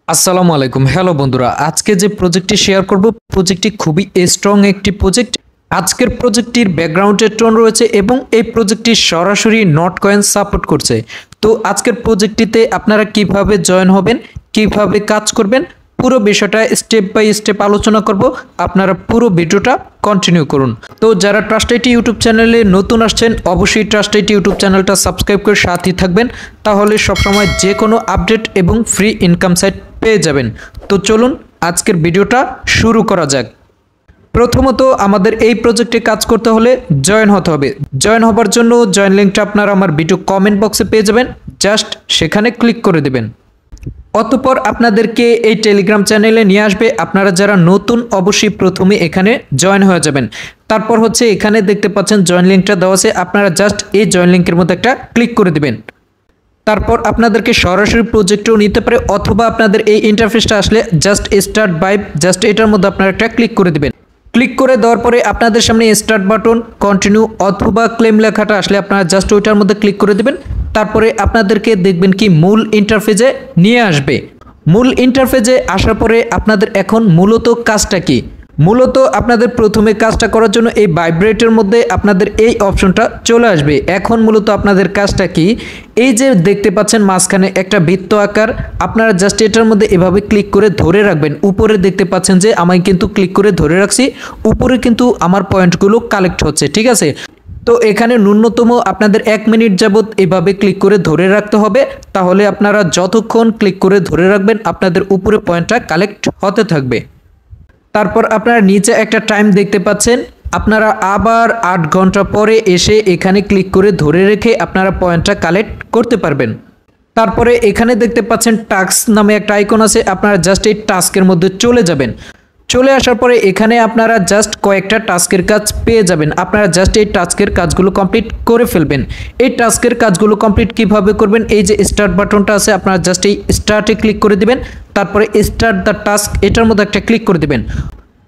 আসসালামু আলাইকুম। হ্যালো বন্ধুরা, আজকে যে প্রজেক্টটি শেয়ার করব প্রজেক্টটি খুবই স্ট্রং একটি প্রজেক্ট। আজকের প্রজেক্টটির ব্যাকগ্রাউন্ডে টোন রয়েছে এবং এই প্রজেক্টটি সরাসরি নট কয়েন সাপোর্ট করছে। তো আজকের প্রজেক্টটিতে আপনারা কিভাবে জয়েন হবেন, কিভাবে কাজ করবেন, পুরো বিষয়টা স্টেপ বাই স্টেপ আলোচনা করব। আপনারা পুরো ভিডিওটা কন্টিনিউ করুন। তো যারা ট্রাস্ট আইটি ইউটিউব চ্যানেলে নতুন আসছেন অবশ্যই ট্রাস্ট আইটি ইউটিউব চ্যানেলটা সাবস্ক্রাইব করে সাথেই থাকবেন, তাহলে সবসময় যে কোনো আপডেট এবং ফ্রি ইনকাম সাইট পেয়ে যাবেন। তো চলুন আজকের ভিডিওটা শুরু করা যাক। প্রথমত আমাদের এই প্রজেক্টে কাজ করতে হলে জয়েন হতে হবে। জয়েন হবার জন্য জয়েন লিঙ্কটা আপনারা আমার ভিডিও কমেন্ট বক্সে পেয়ে যাবেন, জাস্ট সেখানে ক্লিক করে দেবেন। অতঃপর আপনাদেরকে এই টেলিগ্রাম চ্যানেলে নিয়ে আসবে। আপনারা যারা নতুন অবশ্যই প্রথমে এখানে জয়েন হয়ে যাবেন। তারপর হচ্ছে এখানে দেখতে পাচ্ছেন জয়েন লিঙ্কটা দেওয়া আছে, আপনারা জাস্ট এই জয়েন লিঙ্কের মধ্যে একটা ক্লিক করে দিবেন। তারপর আপনাদেরকে সরাসরি প্রজেক্টও নিতে পারে, অথবা আপনাদের এই ইন্টারফেসটা আসলে জাস্ট স্টার্ট ভাইব, জাস্ট এটার মধ্যে আপনারা একটা ক্লিক করে দিবেন। ক্লিক করে দেওয়ার পরে আপনাদের সামনে স্টার্ট বাটন, কন্টিনিউ অথবা ক্লেম লেখাটা আসলে আপনারা জাস্ট ওইটার মধ্যে ক্লিক করে দিবেন। তারপরে আপনাদেরকে দেখবেন কি মূল ইন্টারফেসে নিয়ে আসবে। মূল ইন্টারফেসে আসার পরে আপনাদের এখন মূলত কাজটা কি, মূলত আপনাদের প্রথমে কাজটা করার জন্য এই ভাইব্রেটের মধ্যে আপনাদের এই অপশনটা চলে আসবে। এখন মূলত আপনাদের কাজটা কি, এই যে দেখতে পাচ্ছেন মাঝখানে একটা বৃত্ত আকার, আপনারা জাস্ট এটার মধ্যে এভাবে ক্লিক করে ধরে রাখবেন। উপরে দেখতে পাচ্ছেন যে আমি কিন্তু ক্লিক করে ধরে রাখছি, উপরে কিন্তু আমার পয়েন্টগুলো কালেক্ট হচ্ছে, ঠিক আছে। তো এখানে ন্যূনতম আপনাদের 1 মিনিট যাবত এভাবে ক্লিক করে ধরে রাখতে হবে, তাহলে আপনারা যতক্ষণ ক্লিক করে ধরে রাখবেন আপনাদের উপরে পয়েন্টটা কালেক্ট হতে থাকবে। তারপর আপনারা নিচে একটা টাইম দেখতে পাচ্ছেন, আপনারা আবার 8 ঘন্টা পরে এসে এখানে ক্লিক করে ধরে রেখে আপনারা পয়েন্টটা কালেক্ট করতে পারবেন। তারপরে এখানে দেখতে পাচ্ছেন টাস্ক নামে একটা আইকন আছে, আপনারা জাস্ট এই টাস্কের মধ্যে চলে যাবেন। চলে আসার পরে এখানে আপনারা জাস্ট কয়েকটা টাস্কের কাজ পেয়ে যাবেন। আপনারা জাস্ট এই টাস্কের কাজগুলো কমপ্লিট করে ফেলবেন। এই টাস্কের কাজগুলো কমপ্লিট কিভাবে করবেন, এই যে স্টার্ট বাটনটা আছে আপনারা জাস্ট এই স্টার্টে ক্লিক করে দিবেন। তারপরে স্টার্ট দ্য টাস্ক এটার মধ্যে একটা ক্লিক করে দিবেন।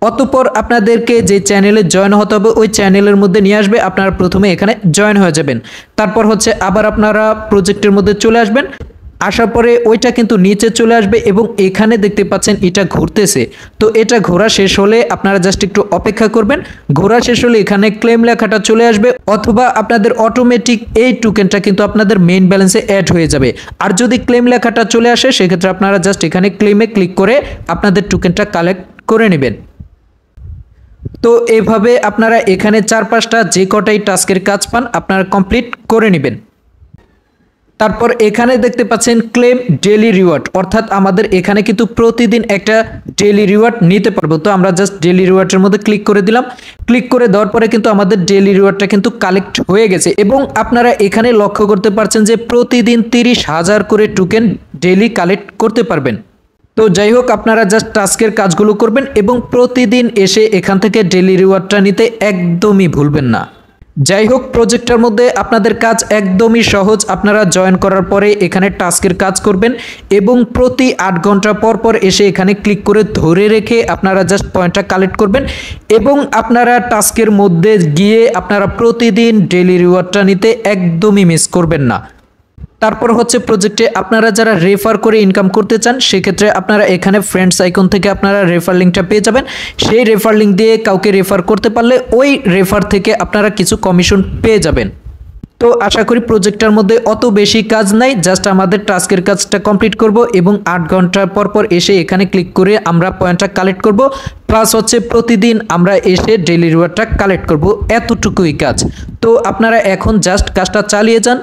অতঃপর আপনাদেরকে যে চ্যানেলে জয়েন হতে হবে ওই চ্যানেলের মধ্যে নিয়ে আসবে, আপনারা প্রথমে এখানে জয়েন হয়ে যাবেন। তারপর হচ্ছে আবার আপনারা প্রজেক্টের মধ্যে চলে আসবেন। আসার পরে ওইটা কিন্তু নিচে চলে আসবে এবং এখানে দেখতে পাচ্ছেন এটা ঘুরতেছে। তো এটা ঘোরা শেষ হলে আপনারা জাস্ট একটু অপেক্ষা করবেন। ঘোরা শেষ হলে এখানে ক্লেম লেখাটা চলে আসবে, অথবা আপনাদের অটোমেটিক এই টোকেনটা কিন্তু আপনাদের মেইন ব্যালেন্সে অ্যাড হয়ে যাবে। আর যদি ক্লেম লেখাটা চলে আসে সেক্ষেত্রে আপনারা জাস্ট এখানে ক্লেমে ক্লিক করে আপনাদের টোকেনটা কালেক্ট করে নেবেন। তো এইভাবে আপনারা এখানে 4-5টা যে কটাই টাস্কের কাজ পান আপনারা কমপ্লিট করে নেবেন। তারপর এখানে দেখতে পাচ্ছেন ক্লেম ডেইলি রিওয়ার্ড, অর্থাৎ আমাদের এখানে কিন্তু প্রতিদিন একটা ডেইলি রিওয়ার্ড নিতে পারবো। তো আমরা জাস্ট ডেইলি রিওয়ার্ডের মধ্যে ক্লিক করে দিলাম। ক্লিক করে দেওয়ার পরে কিন্তু আমাদের ডেইলি রিওয়ার্ডটা কিন্তু কালেক্ট হয়ে গেছে এবং আপনারা এখানে লক্ষ্য করতে পারছেন যে প্রতিদিন 30,000 করে টোকেন ডেইলি কালেক্ট করতে পারবেন। তো যাই হোক, আপনারা জাস্ট টাস্কের কাজগুলো করবেন এবং প্রতিদিন এসে এখান থেকে ডেইলি রিওয়ার্ডটা নিতে একদমই ভুলবেন না। যাই হোক, প্রজেক্টটার মধ্যে আপনাদের কাজ একদমই সহজ। আপনারা জয়েন করার পরে এখানে টাস্কের কাজ করবেন এবং প্রতি 8 ঘন্টা পর পর এসে এখানে ক্লিক করে ধরে রেখে আপনারা জাস্ট পয়েন্টটা কালেক্ট করবেন এবং আপনারা টাস্কের মধ্যে গিয়ে আপনারা প্রতিদিন ডেইলি রিওয়ার্ডটা নিতে একদমই মিস করবেন না। তারপর হচ্ছে প্রজেক্টে আপনারা যারা রেফার করে ইনকাম করতে চান সেক্ষেত্রে আপনারা এখানে ফ্রেন্ডস আইকন থেকে আপনারা রেফার লিঙ্কটা পেয়ে যাবেন। সেই রেফার লিঙ্ক দিয়ে কাউকে রেফার করতে পারলে ওই রেফার থেকে আপনারা কিছু কমিশন পেয়ে যাবেন। তো আশা করি প্রজেক্টটার মধ্যে অত বেশি কাজ নাই, জাস্ট আমাদের টাস্কের কাজটা কমপ্লিট করব এবং 8 ঘন্টা পর পর এসে এখানে ক্লিক করে আমরা পয়েন্টটা কালেক্ট করব, প্লাস হচ্ছে প্রতিদিন আমরা এসে ডেইলি রিওয়ার্ডটা কালেক্ট করব, এতটুকুই কাজ। তো আপনারা এখন জাস্ট কাজটা চালিয়ে যান।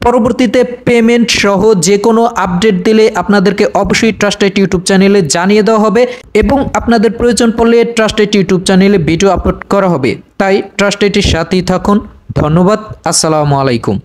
পরবর্তীতে পেমেন্ট সহ যে কোনো আপডেট দিলে আপনাদেরকে অবশ্যই ট্রাস্ট আইটি ইউটিউব চ্যানেলে জানিয়ে দেওয়া হবে এবং আপনাদের প্রয়োজন পড়লে ট্রাস্ট আইটি ইউটিউব চ্যানেলে ভিডিও আপলোড করা হবে। তাই ট্রাস্ট আইটির সাথেই থাকুন। ধন্যবাদ। আসসালামু আলাইকুম।